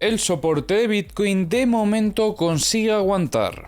El soporte de Bitcoin de momento consigue aguantar.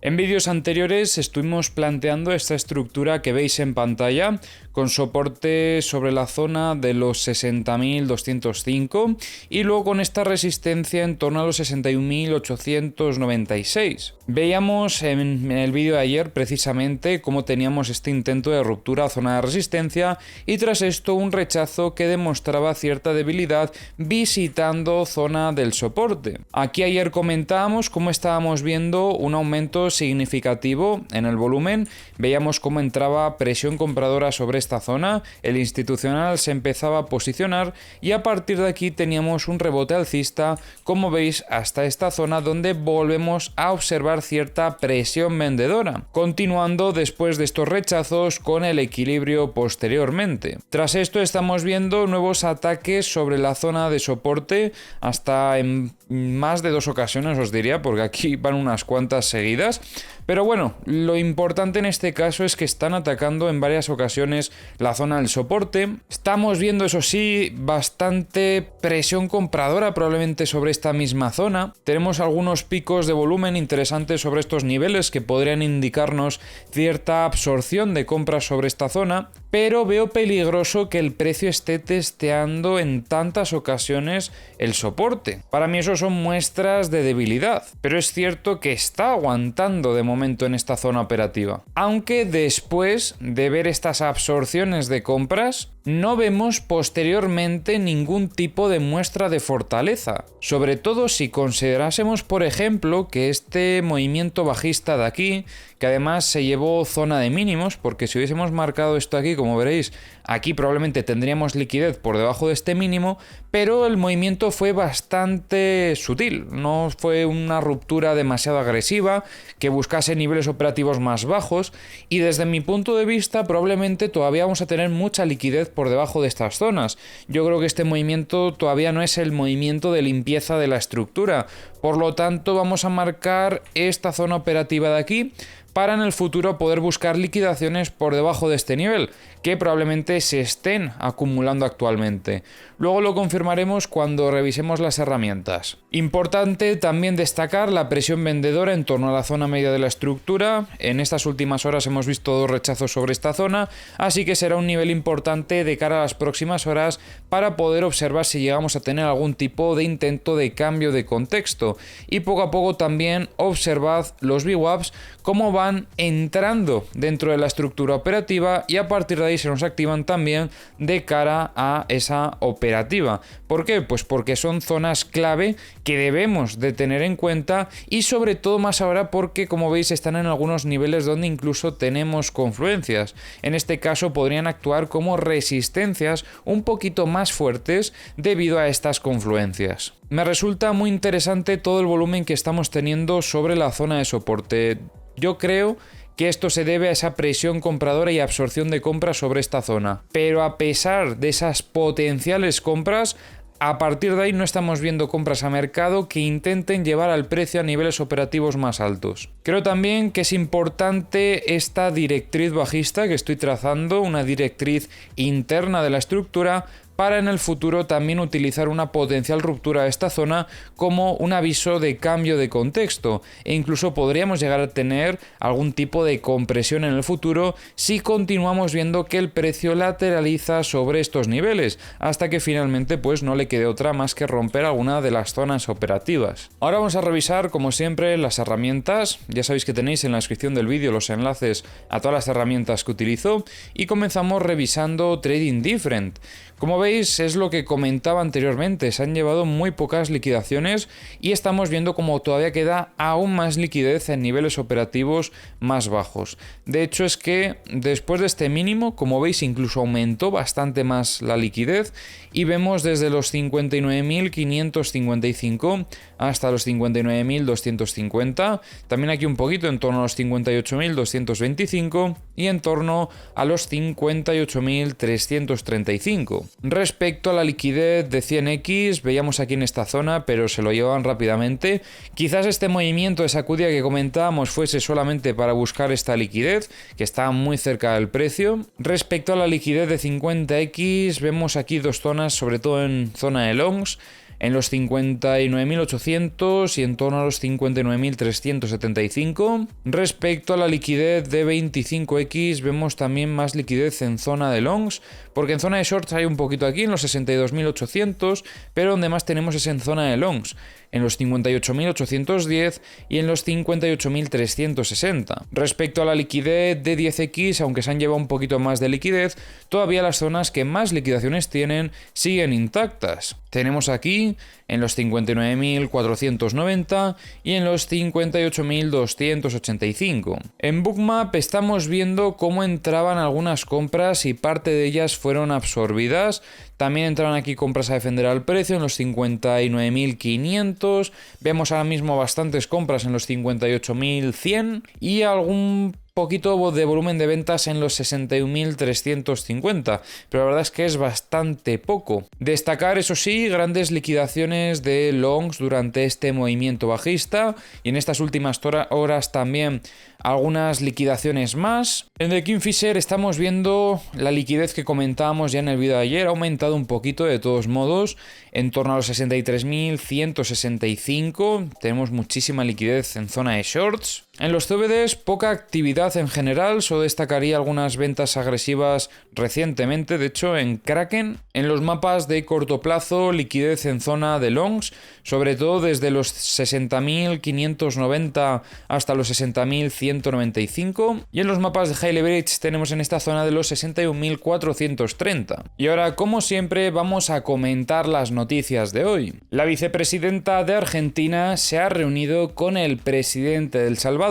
En vídeos anteriores estuvimos planteando esta estructura que veis en pantalla con soporte sobre la zona de los 60.205 y luego con esta resistencia en torno a los 61.896. Veíamos en el vídeo de ayer precisamente cómo teníamos este intento de ruptura a zona de resistencia y tras esto un rechazo que demostraba cierta debilidad visitando zona del soporte. Aquí ayer comentábamos cómo estábamos viendo un aumento significativo en el volumen, veíamos cómo entraba presión compradora sobre esta zona, el institucional se empezaba a posicionar y a partir de aquí teníamos un rebote alcista, como veis, hasta esta zona donde volvemos a observar cierta presión vendedora, continuando después de estos rechazos con el equilibrio posteriormente. Tras esto estamos viendo nuevos ataques sobre la zona de soporte hasta en más de 2 ocasiones, os diría, porque aquí van unas cuantas seguidas. Pero bueno, lo importante en este caso es que están atacando en varias ocasiones la zona del soporte. Estamos viendo, eso sí, bastante presión compradora probablemente sobre esta misma zona. Tenemos algunos picos de volumen interesantes sobre estos niveles que podrían indicarnos cierta absorción de compras sobre esta zona, pero veo peligroso que el precio esté testeando en tantas ocasiones el soporte. Para mí eso son muestras de debilidad, pero es cierto que está aguantando de momento en esta zona operativa. Aunque después de ver estas absorciones de compras, no vemos posteriormente ningún tipo de muestra de fortaleza. Sobre todo si considerásemos, por ejemplo, que este movimiento bajista de aquí, que además se llevó zona de mínimos, porque si hubiésemos marcado esto aquí, como veréis, aquí probablemente tendríamos liquidez por debajo de este mínimo, pero el movimiento fue bastante sutil, no fue una ruptura demasiado agresiva, que buscase niveles operativos más bajos, y desde mi punto de vista probablemente todavía vamos a tener mucha liquidez por debajo de estas zonas. Yo creo que este movimiento todavía no es el movimiento de limpieza de la estructura, por lo tanto vamos a marcar esta zona operativa de aquí para en el futuro poder buscar liquidaciones por debajo de este nivel, que probablemente se estén acumulando actualmente. Luego lo confirmaremos cuando revisemos las herramientas. Importante también destacar la presión vendedora en torno a la zona media de la estructura. En estas últimas horas hemos visto 2 rechazos sobre esta zona, así que será un nivel importante de cara a las próximas horas para poder observar si llegamos a tener algún tipo de intento de cambio de contexto. Y poco a poco también observad los VWAPs cómo van entrando dentro de la estructura operativa y a partir de ahí se nos activan también de cara a esa operativa. ¿Por qué? Pues porque son zonas clave que debemos de tener en cuenta y sobre todo más ahora porque, como veis, están en algunos niveles donde incluso tenemos confluencias. En este caso podrían actuar como resistencias un poquito más fuertes debido a estas confluencias. Me resulta muy interesante todo el volumen que estamos teniendo sobre la zona de soporte. Yo creo que esto se debe a esa presión compradora y absorción de compras sobre esta zona. Pero a pesar de esas potenciales compras, a partir de ahí no estamos viendo compras a mercado que intenten llevar al precio a niveles operativos más altos. Creo también que es importante esta directriz bajista que estoy trazando, una directriz interna de la estructura, para en el futuro también utilizar una potencial ruptura de esta zona como un aviso de cambio de contexto e incluso podríamos llegar a tener algún tipo de compresión en el futuro si continuamos viendo que el precio lateraliza sobre estos niveles hasta que finalmente pues no le quede otra más que romper alguna de las zonas operativas. Ahora vamos a revisar como siempre las herramientas, ya sabéis que tenéis en la descripción del vídeo los enlaces a todas las herramientas que utilizo y comenzamos revisando Trading Different. Como veis, es lo que comentaba anteriormente, se han llevado muy pocas liquidaciones y estamos viendo como todavía queda aún más liquidez en niveles operativos más bajos. De hecho es que después de este mínimo, como veis, incluso aumentó bastante más la liquidez y vemos desde los 59.555 hasta los 59.250, también aquí un poquito en torno a los 58.225 y en torno a los 58.335. Respecto a la liquidez de 100x, veíamos aquí en esta zona, pero se lo llevan rápidamente. Quizás este movimiento de sacudida que comentábamos fuese solamente para buscar esta liquidez, que está muy cerca del precio. Respecto a la liquidez de 50x, vemos aquí dos zonas, sobre todo en zona de longs, en los 59.800 y en torno a los 59.375. Respecto a la liquidez de 25x, vemos también más liquidez en zona de longs, porque en zona de shorts hay un poquito aquí, en los 62.800, pero donde más tenemos es en zona de longs, en los 58.810 y en los 58.360. Respecto a la liquidez de 10x, aunque se han llevado un poquito más de liquidez, todavía las zonas que más liquidaciones tienen siguen intactas. Tenemos aquí en los 59.490 y en los 58.285. En Bookmap estamos viendo cómo entraban algunas compras y parte de ellas fueron absorbidas. También entraron aquí compras a defender al precio en los 59.500. Vemos ahora mismo bastantes compras en los 58.100 y algún poquito de volumen de ventas en los 61.350, pero la verdad es que es bastante poco. Destacar, eso sí, grandes liquidaciones de longs durante este movimiento bajista y en estas últimas horas también algunas liquidaciones más. En The Kingfisher estamos viendo la liquidez que comentábamos ya en el vídeo de ayer, ha aumentado un poquito de todos modos, en torno a los 63.165, tenemos muchísima liquidez en zona de shorts. En los CBDs poca actividad en general, solo destacaría algunas ventas agresivas recientemente, de hecho en Kraken. En los mapas de corto plazo, liquidez en zona de longs, sobre todo desde los 60.590 hasta los 60.195. Y en los mapas de high leverage tenemos en esta zona de los 61.430. Y ahora, como siempre, vamos a comentar las noticias de hoy. La vicepresidenta de Argentina se ha reunido con el presidente de El Salvador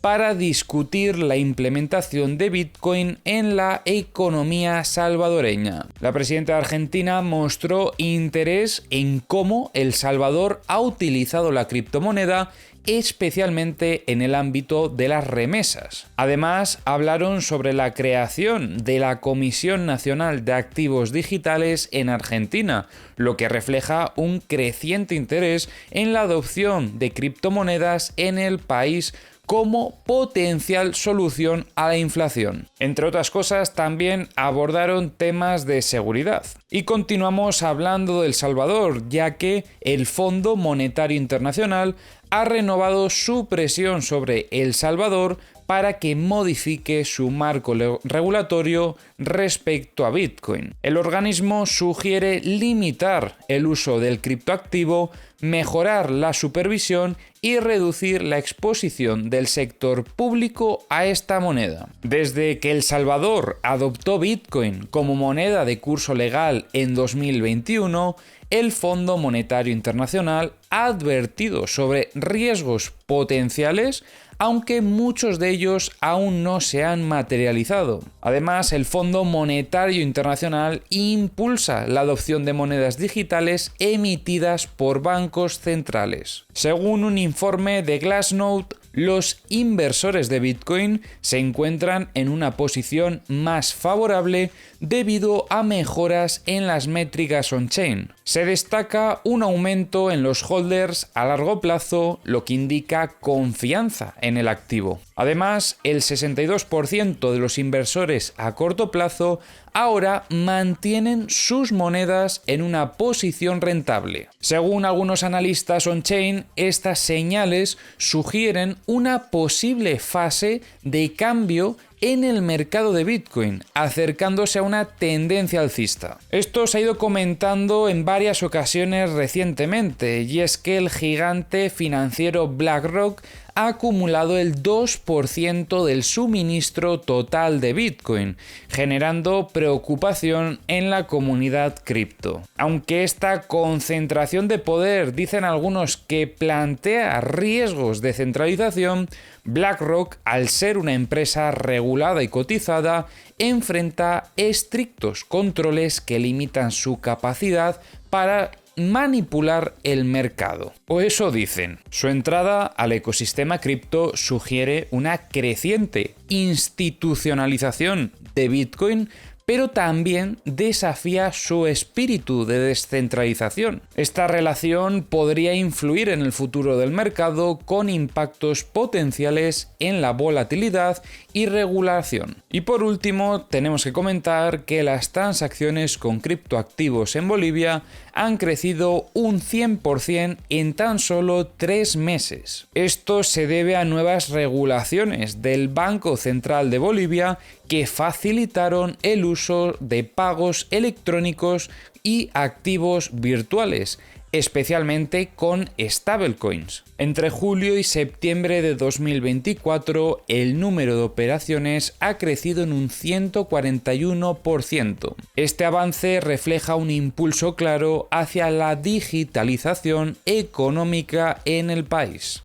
para discutir la implementación de Bitcoin en la economía salvadoreña. La presidenta de Argentina mostró interés en cómo El Salvador ha utilizado la criptomoneda, especialmente en el ámbito de las remesas. Además, hablaron sobre la creación de la Comisión Nacional de Activos Digitales en Argentina, lo que refleja un creciente interés en la adopción de criptomonedas en el país como potencial solución a la inflación. Entre otras cosas, también abordaron temas de seguridad. Y continuamos hablando de El Salvador, ya que el Fondo Monetario Internacional ha renovado su presión sobre El Salvador para que modifique su marco regulatorio respecto a Bitcoin. El organismo sugiere limitar el uso del criptoactivo, mejorar la supervisión y reducir la exposición del sector público a esta moneda. Desde que El Salvador adoptó Bitcoin como moneda de curso legal en 2021, el Fondo Monetario Internacional ha advertido sobre riesgos potenciales, aunque muchos de ellos aún no se han materializado. Además, el Fondo Monetario Internacional impulsa la adopción de monedas digitales emitidas por bancos centrales. Según un informe de Glassnode, los inversores de Bitcoin se encuentran en una posición más favorable debido a mejoras en las métricas on-chain. Se destaca un aumento en los holders a largo plazo, lo que indica confianza en el activo. Además, el 62% de los inversores a corto plazo ahora mantienen sus monedas en una posición rentable. Según algunos analistas on-chain, estas señales sugieren una posible fase de cambio en el mercado de Bitcoin, acercándose a una tendencia alcista. Esto se ha ido comentando en varias ocasiones recientemente, y es que el gigante financiero BlackRock ha acumulado el 2% del suministro total de Bitcoin, generando preocupación en la comunidad cripto. Aunque esta concentración de poder, dicen algunos, que plantea riesgos de centralización, BlackRock, al ser una empresa regulada y cotizada, enfrenta estrictos controles que limitan su capacidad para manipular el mercado. O eso dicen. Su entrada al ecosistema cripto sugiere una creciente institucionalización de Bitcoin, pero también desafía su espíritu de descentralización. Esta relación podría influir en el futuro del mercado con impactos potenciales en la volatilidad y regulación. Y por último, tenemos que comentar que las transacciones con criptoactivos en Bolivia han crecido un 100% en tan solo 3 meses. Esto se debe a nuevas regulaciones del Banco Central de Bolivia que facilitaron el uso de pagos electrónicos y activos virtuales, especialmente con stablecoins. Entre julio y septiembre de 2024, el número de operaciones ha crecido en un 141%. Este avance refleja un impulso claro hacia la digitalización económica en el país.